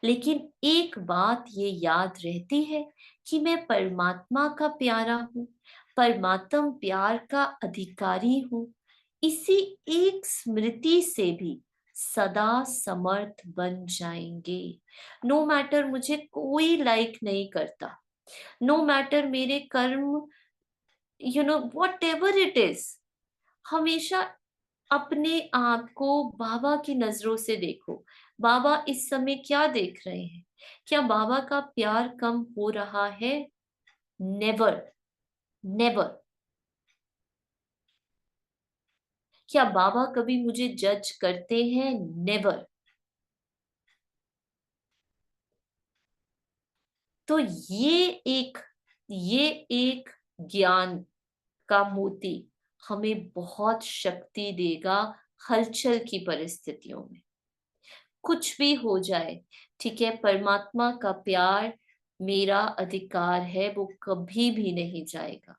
लेकिन एक बात ये याद रहती है कि मैं परमात्मा का प्यारा हूँ, परमात्म प्यार का अधिकारी हूँ। इसी एक स्मृति से भी सदा समर्थ बन जाएंगे। नो मैटर मुझे कोई लाइक नहीं करता, नो मैटर मेरे कर्म, वॉट एवर इट इज, हमेशा अपने आप को बाबा की नजरों से देखो। बाबा इस समय क्या देख रहे हैं? क्या बाबा का प्यार कम हो रहा है? Never, never. क्या बाबा कभी मुझे जज करते हैं? नेवर। तो ये एक ज्ञान का मोती हमें बहुत शक्ति देगा हलचल की परिस्थितियों में। कुछ भी हो जाए, ठीक है, परमात्मा का प्यार मेरा अधिकार है, वो कभी भी नहीं जाएगा।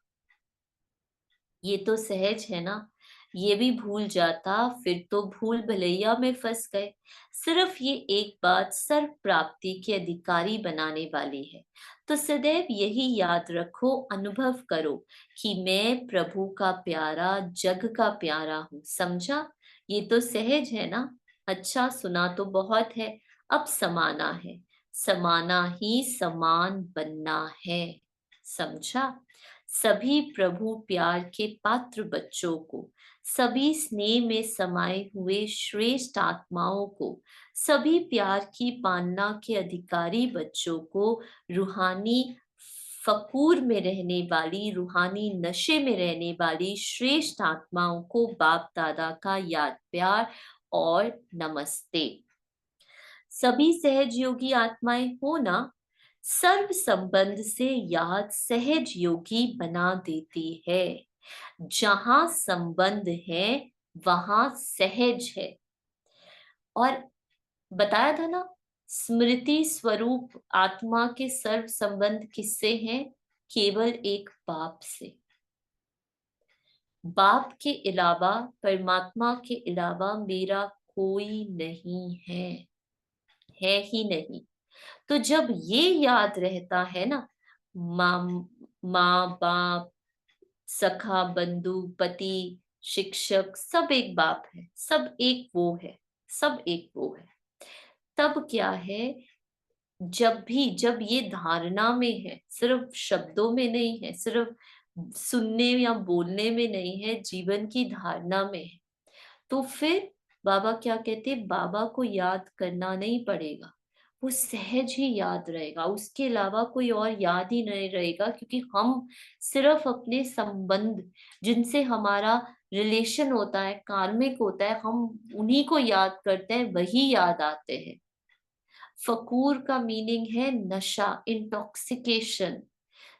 ये तो सहज है ना। ये भी भूल जाता फिर तो भूल भुलैया में फंस गए। सिर्फ ये एक बात सर्व प्राप्ति के अधिकारी बनाने वाली है। तो सदैव यही याद रखो, अनुभव करो कि मैं प्रभु का प्यारा, जग का प्यारा हूँ। समझा? ये तो सहज है ना। अच्छा, सुना तो बहुत है, अब समाना है। समाना ही समान बनना है। समझा? सभी प्रभु प्यार के पात्र बच्चों को, सभी स्नेह में समाये हुए श्रेष्ठ आत्माओं को, सभी प्यार की पालना के अधिकारी बच्चों को, रूहानी फकूर में रहने वाली, रूहानी नशे में रहने वाली श्रेष्ठ आत्माओं को बाप दादा का याद प्यार और नमस्ते। सभी सहज योगी आत्माएं हो ना, सर्व संबंध से याद सहज योगी बना देती है। जहां संबंध है वहां सहज है। और बताया था ना, स्मृति स्वरूप आत्मा के सर्व संबंध किससे हैं? केवल एक बाप से। बाप के अलावा, परमात्मा के अलावा मेरा कोई नहीं है ही नहीं। तो जब ये याद रहता है ना, माँ, माँ बाप, सखा बंधु पति शिक्षक सब एक बाप है, सब एक वो है, सब एक वो है। तब क्या है, जब ये धारणा में है, सिर्फ शब्दों में नहीं है, सिर्फ सुनने या बोलने में नहीं है, जीवन की धारणा में है, तो फिर बाबा क्या कहते, बाबा को याद करना नहीं पड़ेगा, वो सहज ही याद रहेगा, उसके अलावा कोई और याद ही नहीं रहेगा। क्योंकि हम सिर्फ अपने संबंध, जिनसे हमारा रिलेशन होता है, कार्मिक होता है, हम उन्हीं को याद करते हैं, वही याद आते हैं। फकूर का मीनिंग है नशा, इंटॉक्सिकेशन।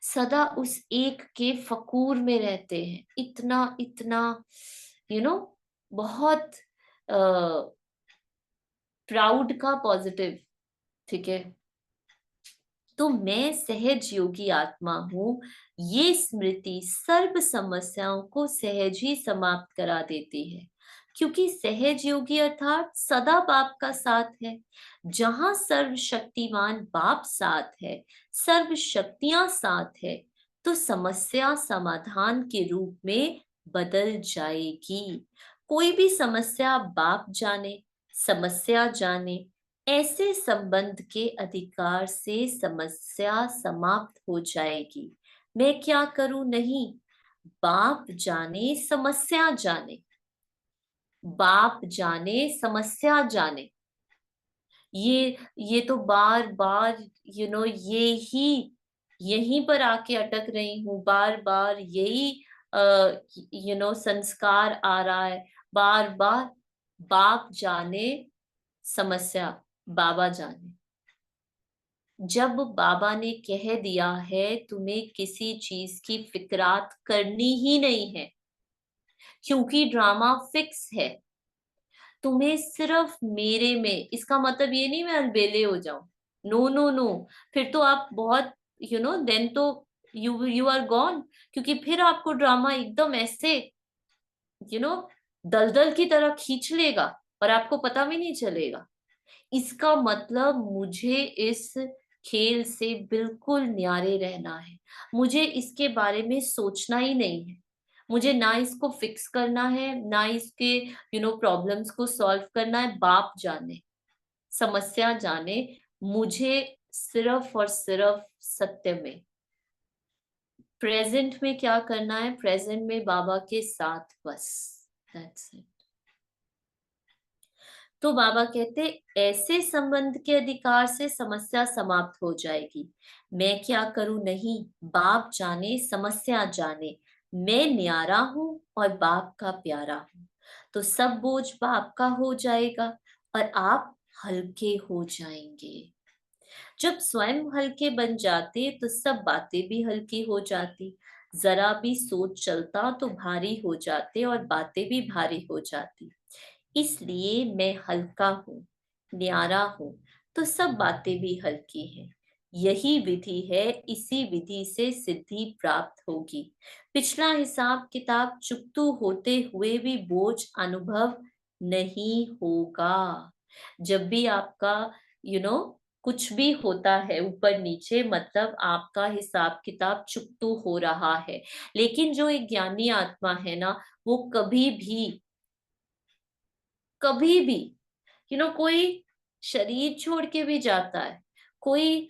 सदा उस एक के फकूर में रहते हैं, इतना इतना यू नो बहुत प्राउड का पॉजिटिव, ठीक है। तो मैं सहज योगी आत्मा हूँ, ये स्मृति सर्व समस्याओं को सहज ही समाप्त करा देती है, क्योंकि सहज योगी अर्थात सदा बाप का साथ है। जहां सर्वशक्तिमान बाप साथ है, सर्व शक्तियां साथ है, तो समस्या समाधान के रूप में बदल जाएगी। कोई भी समस्या बाप जाने, समस्या जाने, ऐसे संबंध के अधिकार से समस्या समाप्त हो जाएगी। मैं क्या करूं नहीं, बाप जाने समस्या जाने, बाप जाने समस्या जाने। ये तो बार बार ये ही यहीं पर आके अटक रही हूँ, बार बार यही संस्कार आ रहा है, बार बार। बाप जाने समस्या बाबा जाने। जब बाबा ने कह दिया है तुम्हें किसी चीज की फिक्रात करनी ही नहीं है, क्योंकि ड्रामा फिक्स है, तुम्हें सिर्फ मेरे में, इसका मतलब ये नहीं मैं अलबेले हो जाऊं, नो नो नो। फिर तो आप बहुत देन तो यू आर गॉन, क्योंकि फिर आपको ड्रामा एकदम ऐसे यू नो दलदल की तरह खींच लेगा और आपको पता भी नहीं चलेगा। इसका मतलब मुझे इस खेल से बिल्कुल न्यारे रहना है, मुझे इसके बारे में सोचना ही नहीं है। मुझे ना इसको फिक्स करना है, ना इसके प्रॉब्लम्स को सॉल्व करना है। बाप जाने समस्या जाने, मुझे सिर्फ और सिर्फ सत्य में, प्रेजेंट में क्या करना है, प्रेजेंट में बाबा के साथ बस, दैट्स इट। तो बाबा कहते ऐसे संबंध के अधिकार से समस्या समाप्त हो जाएगी। मैं क्या करूं नहीं, बाप जाने समस्या जाने, मैं न्यारा हूं और बाप का प्यारा हूं। तो सब बोझ बाप का हो जाएगा और आप हल्के हो जाएंगे। जब स्वयं हल्के बन जाते तो सब बातें भी हल्की हो जाती। जरा भी सोच चलता तो भारी हो जाते और बातें भी भारी हो जाती। इसलिए मैं हल्का हूँ, न्यारा हूँ, तो सब बातें भी हल्की हैं। यही विधि है, इसी विधि से सिद्धि प्राप्त होगी। पिछला हिसाब किताब चुकतू होते हुए भी बोझ अनुभव नहीं होगा। जब भी आपका यू you नो know, कुछ भी होता है ऊपर नीचे, मतलब आपका हिसाब किताब चुकतू हो रहा है। लेकिन जो एक ज्ञानी आत्मा है ना, वो कभी भी कोई शरीर छोड़ के भी जाता है, कोई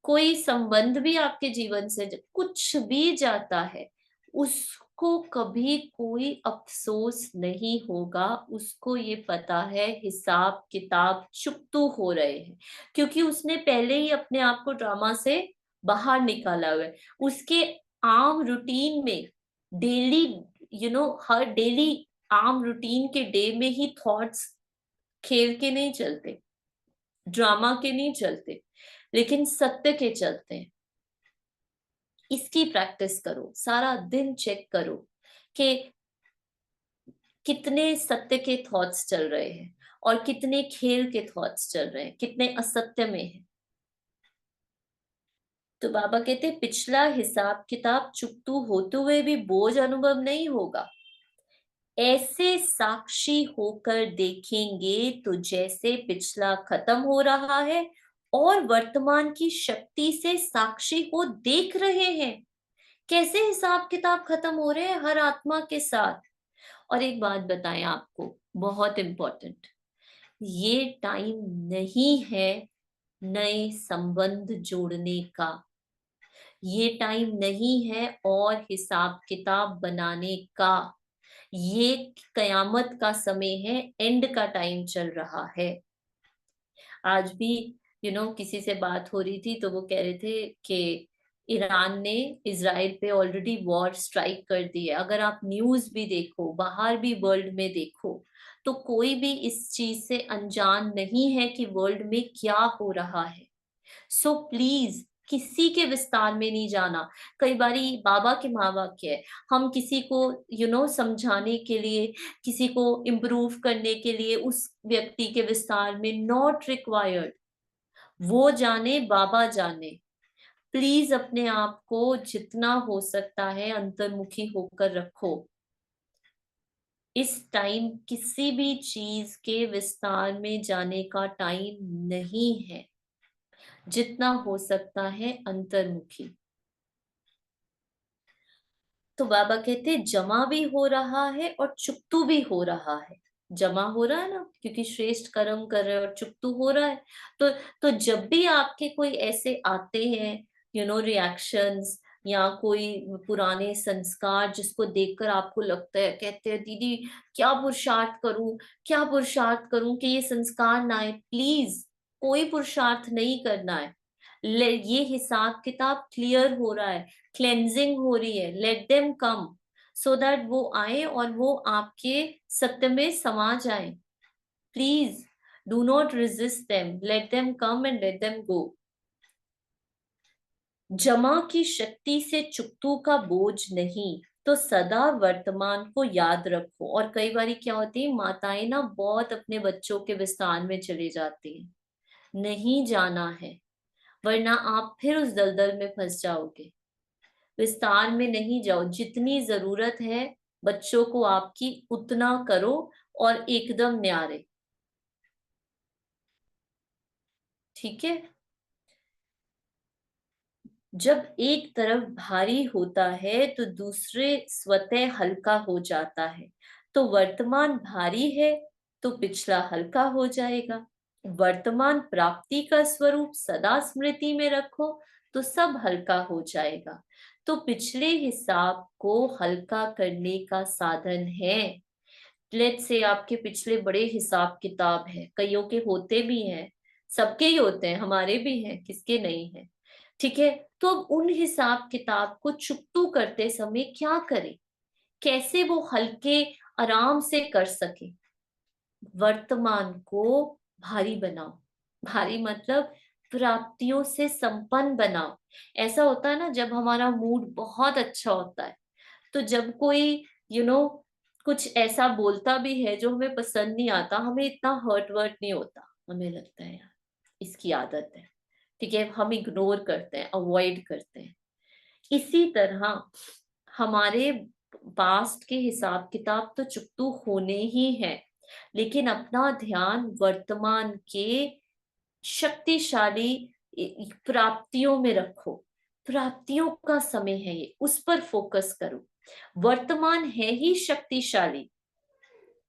कोई संबंध भी आपके जीवन से कुछ भी जाता है, उसको कभी कोई अफसोस नहीं होगा। उसको ये पता है हिसाब किताब चुकतू हो रहे हैं, क्योंकि उसने पहले ही अपने आप को ड्रामा से बाहर निकाला हुआ है। उसके आम रूटीन में डेली हर डेली आम रूटीन के डे में ही थॉट्स खेल के नहीं चलते, ड्रामा के नहीं चलते, लेकिन सत्य के चलते हैं। इसकी प्रैक्टिस करो, सारा दिन चेक करो कि कितने सत्य के थॉट्स चल रहे हैं और कितने खेल के थॉट्स चल रहे हैं, कितने असत्य में है। तो बाबा कहते पिछला हिसाब किताब चुकतू होते हुए भी बोझ अनुभव नहीं होगा। ऐसे साक्षी होकर देखेंगे तो जैसे पिछला खत्म हो रहा है और वर्तमान की शक्ति से साक्षी को देख रहे हैं। कैसे हिसाब किताब खत्म हो रहे हैं हर आत्मा के साथ। और एक बात बताएं आपको, बहुत इंपॉर्टेंट, ये टाइम नहीं है नए संबंध जोड़ने का, ये टाइम नहीं है और हिसाब किताब बनाने का। ये कयामत का समय है, एंड का टाइम चल रहा है। आज भी किसी से बात हो रही थी तो वो कह रहे थे कि ईरान ने इजराइल पे ऑलरेडी वॉर स्ट्राइक कर दी है। अगर आप न्यूज भी देखो, बाहर भी वर्ल्ड में देखो, तो कोई भी इस चीज से अनजान नहीं है कि वर्ल्ड में क्या हो रहा है। सो प्लीज किसी के विस्तार में नहीं जाना। कई बारी बाबा के महावाक्य है, हम किसी को समझाने के लिए, किसी को इम्प्रूव करने के लिए उस व्यक्ति के विस्तार में नॉट रिक्वायर्ड। वो जाने बाबा जाने। प्लीज अपने आप को जितना हो सकता है अंतर्मुखी होकर रखो। इस टाइम किसी भी चीज के विस्तार में जाने का टाइम नहीं है। जितना हो सकता है अंतर्मुखी। तो बाबा कहते जमा भी हो रहा है और चुकतू भी हो रहा है। जमा हो रहा है ना, क्योंकि श्रेष्ठ कर्म कर रहे हैं, और चुकतू हो रहा है। तो जब भी आपके कोई ऐसे आते हैं रिएक्शंस, या कोई पुराने संस्कार जिसको देखकर आपको लगता है, कहते हैं दीदी क्या पुरुषार्थ करूं, क्या पुरुषार्थ करूं कि ये संस्कार ना आए। प्लीज कोई पुरुषार्थ नहीं करना है। ये हिसाब किताब क्लियर हो रहा है, क्लेंजिंग हो रही है। Let them come, so that वो आए और वो आपके सत्य में समा जाए। Please do not resist them, let them come and let them go. जमा की शक्ति से चुकतू का बोझ नहीं, तो सदा वर्तमान को याद रखो। और कई बार क्या होती है, माताएं ना बहुत अपने बच्चों के विस्तार में चली जाती हैं। नहीं जाना है, वरना आप फिर उस दलदल में फंस जाओगे। विस्तार में नहीं जाओ। जितनी जरूरत है बच्चों को आपकी, उतना करो, और एकदम न्यारे। ठीक है। जब एक तरफ भारी होता है तो दूसरे स्वतः हल्का हो जाता है। तो वर्तमान भारी है तो पिछला हल्का हो जाएगा। वर्तमान प्राप्ति का स्वरूप सदा स्मृति में रखो, तो सब हल्का हो जाएगा। तो पिछले हिसाब को हल्का करने का साधन है। लेट्स से आपके पिछले बड़े हिसाब किताब है, कईयों के होते भी हैं, सबके ही होते हैं, हमारे भी हैं, किसके नहीं है। ठीक है। तो अब उन हिसाब किताब को चुकतू करते समय क्या करें, कैसे वो हल्के आराम से कर सके। वर्तमान को भारी बनाओ। भारी मतलब प्राप्तियों से संपन्न बनाओ। ऐसा होता है ना, जब हमारा मूड बहुत अच्छा होता है, तो जब कोई यू you नो know, कुछ ऐसा बोलता भी है जो हमें पसंद नहीं आता, हमें इतना हर्ट वर्ट नहीं होता। हमें लगता है यार इसकी आदत है, ठीक है, हम इग्नोर करते हैं, अवॉइड करते हैं। इसी तरह हमारे पास्ट के हिसाब किताब तो चुकतू होने ही है, लेकिन अपना ध्यान वर्तमान के शक्तिशाली प्राप्तियों में रखो। प्राप्तियों का समय है ये, उस पर फोकस करो। वर्तमान है ही शक्तिशाली।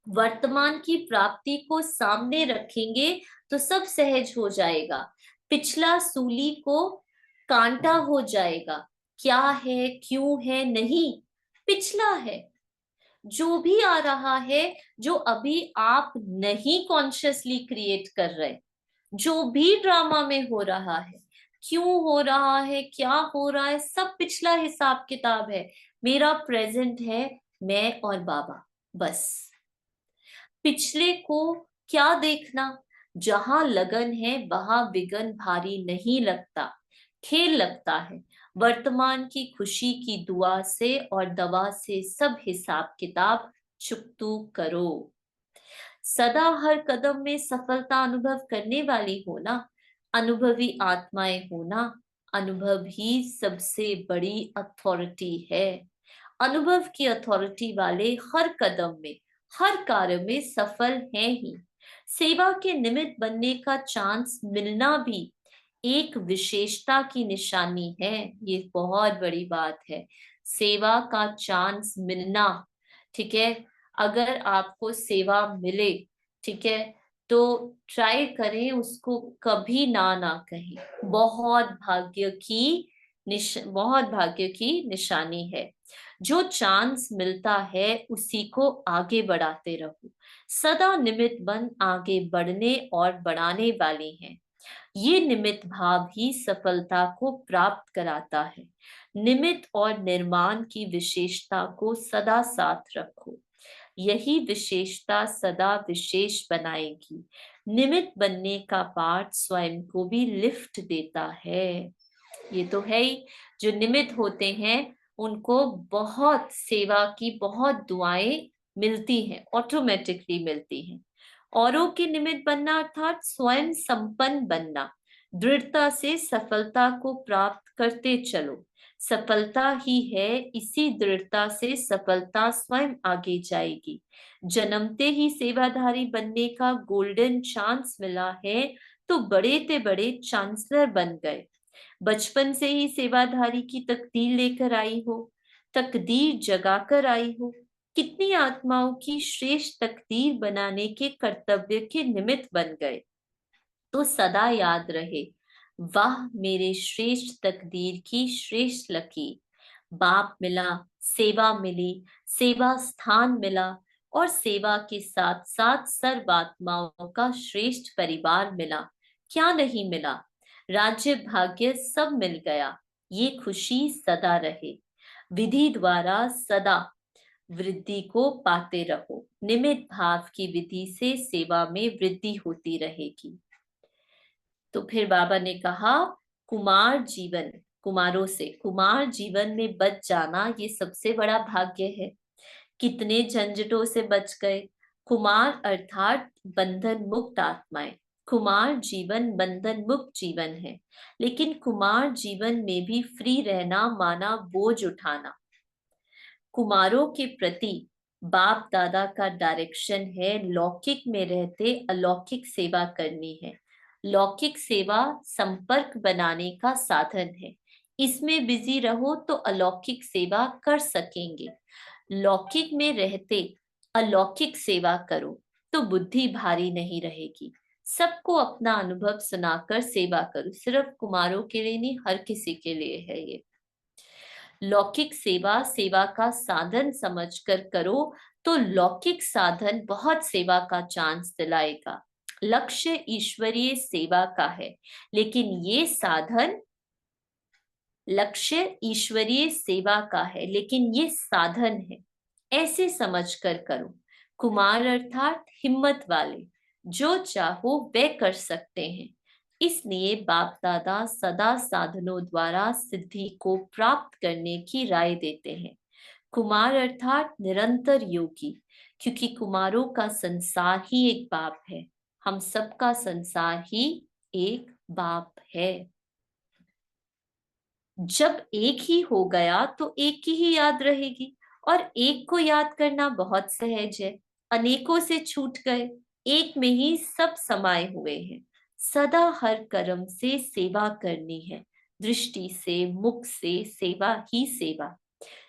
वर्तमान की प्राप्ति को सामने रखेंगे तो सब सहज हो जाएगा। पिछला सूली को कांटा हो जाएगा। क्या है क्यों है नहीं, पिछला है। जो भी आ रहा है, जो अभी आप नहीं कॉन्शियसली क्रिएट कर रहे, जो भी ड्रामा में हो रहा है, क्यों हो रहा है, क्या हो रहा है, सब पिछला हिसाब किताब है। मेरा प्रेजेंट है मैं और बाबा, बस। पिछले को क्या देखना। जहां लगन है वहां विघन भारी नहीं लगता, खेल लगता है। वर्तमान की खुशी की दुआ से और दवा से सब हिसाब किताब चुकतू करो। सदा हर कदम में सफलता अनुभव करने वाली होना, अनुभवी आत्माएं होना। अनुभव ही सबसे बड़ी अथॉरिटी है। अनुभव की अथॉरिटी वाले हर कदम में, हर कार्य में सफल हैं ही। सेवा के निमित्त बनने का चांस मिलना भी एक विशेषता की निशानी है। ये बहुत बड़ी बात है, सेवा का चांस मिलना। ठीक है। अगर आपको सेवा मिले, ठीक है, तो ट्राई करें उसको कभी ना ना कहें। बहुत भाग्य की निशानी है। जो चांस मिलता है उसी को आगे बढ़ाते रहो। सदा निमित्त बन आगे बढ़ने और बढ़ाने वाली हैं। ये निमित्त भाव ही सफलता को प्राप्त कराता है। निमित्त और निर्माण की विशेषता को सदा साथ रखो। यही विशेषता सदा विशेष बनाएगी। निमित्त बनने का पाठ स्वयं को भी लिफ्ट देता है। ये तो है ही। जो निमित्त होते हैं उनको बहुत सेवा की बहुत दुआएं मिलती हैं, ऑटोमेटिकली मिलती हैं। औरों के निमित्त बनना अर्थात स्वयं संपन्न बनना। दृढ़ता से सफलता को प्राप्त करते चलो। सफलता ही है, इसी दृढ़ता से सफलता स्वयं आगे जाएगी। जन्मते ही सेवाधारी बनने का गोल्डन चांस मिला है, तो बड़े ते बड़े चांसलर बन गए। बचपन से ही सेवाधारी की तकदीर लेकर आई हो, तकदीर जगाकर आई हो। कितनी आत्माओं की श्रेष्ठ तकदीर बनाने के कर्तव्य के निमित्त बन गए। तो सदा याद रहे, वाह मेरे श्रेष्ठ तकदीर की श्रेष्ठ लकीर। बाप मिला, सेवा मिली, सेवा स्थान मिला, और सेवा के साथ साथ सर्वात्माओं का श्रेष्ठ परिवार मिला। क्या नहीं मिला, राज्य भाग्य सब मिल गया। ये खुशी सदा रहे। विधि द्वारा सदा वृद्धि को पाते रहो। निमित्त भाव की विधि से सेवा में वृद्धि होती रहेगी। तो फिर बाबा ने कहा, कुमार जीवन, कुमारों से कुमार जीवन में बच जाना ये सबसे बड़ा भाग्य है। कितने झंझटों से बच गए। कुमार अर्थात बंधन मुक्त आत्माएं। कुमार जीवन बंधन मुक्त जीवन है, लेकिन कुमार जीवन में भी फ्री रहना माना बोझ उठाना। कुमारों के प्रति बाप दादा का डायरेक्शन है, लौकिक में रहते अलौकिक सेवा करनी है। लौकिक सेवा संपर्क बनाने का साधन है, इसमें बिजी रहो तो अलौकिक सेवा कर सकेंगे। लौकिक में रहते अलौकिक सेवा करो तो बुद्धि भारी नहीं रहेगी। सबको अपना अनुभव सुनाकर सेवा करो। सिर्फ कुमारों के लिए नहीं, हर किसी के लिए है ये। लौकिक सेवा सेवा का साधन समझकर करो तो लौकिक साधन बहुत सेवा का चांस दिलाएगा। लक्ष्य ईश्वरीय सेवा का है, लेकिन ये साधन, लक्ष्य ईश्वरीय सेवा का है लेकिन ये साधन है, ऐसे समझकर करो। कुमार अर्थात हिम्मत वाले, जो चाहो वे कर सकते हैं। इसलिए बाप दादा सदा साधनों द्वारा सिद्धि को प्राप्त करने की राय देते हैं। कुमार अर्थात निरंतर योगी, क्योंकि कुमारों का संसार ही एक बाप है। हम सबका संसार ही एक बाप है। जब एक ही हो गया तो एक की ही याद रहेगी, और एक को याद करना बहुत सहज है। अनेकों से छूट गए, एक में ही सब समाये हुए हैं। सदा हर कर्म से सेवा करनी है। दृष्टि से, मुख से सेवा ही सेवा।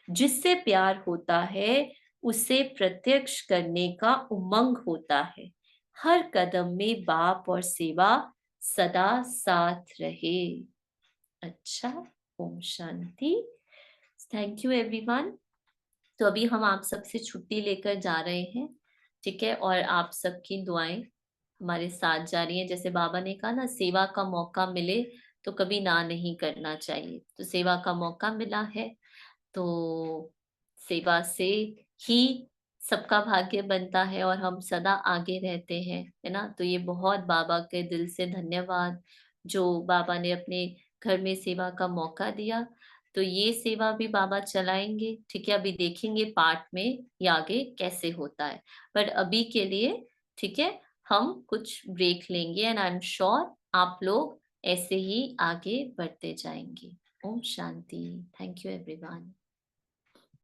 जिससे प्यार होता है उसे प्रत्यक्ष करने का उमंग होता है। हर कदम में बाप और सेवा सदा साथ रहे। अच्छा, ओम शांति। Thank you everyone. तो अभी हम आप सबसे छुट्टी लेकर जा रहे हैं, ठीक है। और आप सबकी दुआएं हमारे साथ जा रही हैं। जैसे बाबा ने कहा ना, सेवा का मौका मिले तो कभी ना नहीं करना चाहिए। तो सेवा का मौका मिला है, तो सेवा से ही सबका भाग्य बनता है और हम सदा आगे रहते हैं, है ना। तो ये बहुत बाबा के दिल से धन्यवाद, जो बाबा ने अपने घर में सेवा का मौका दिया। तो ये सेवा भी बाबा चलाएंगे, ठीक है। अभी देखेंगे पार्ट में ये आगे कैसे होता है, पर अभी के लिए ठीक है, हम कुछ ब्रेक लेंगे एंड आई एम श्योर आप लोग ऐसे ही आगे बढ़ते जाएंगे। ओम शांति। Thank you everyone.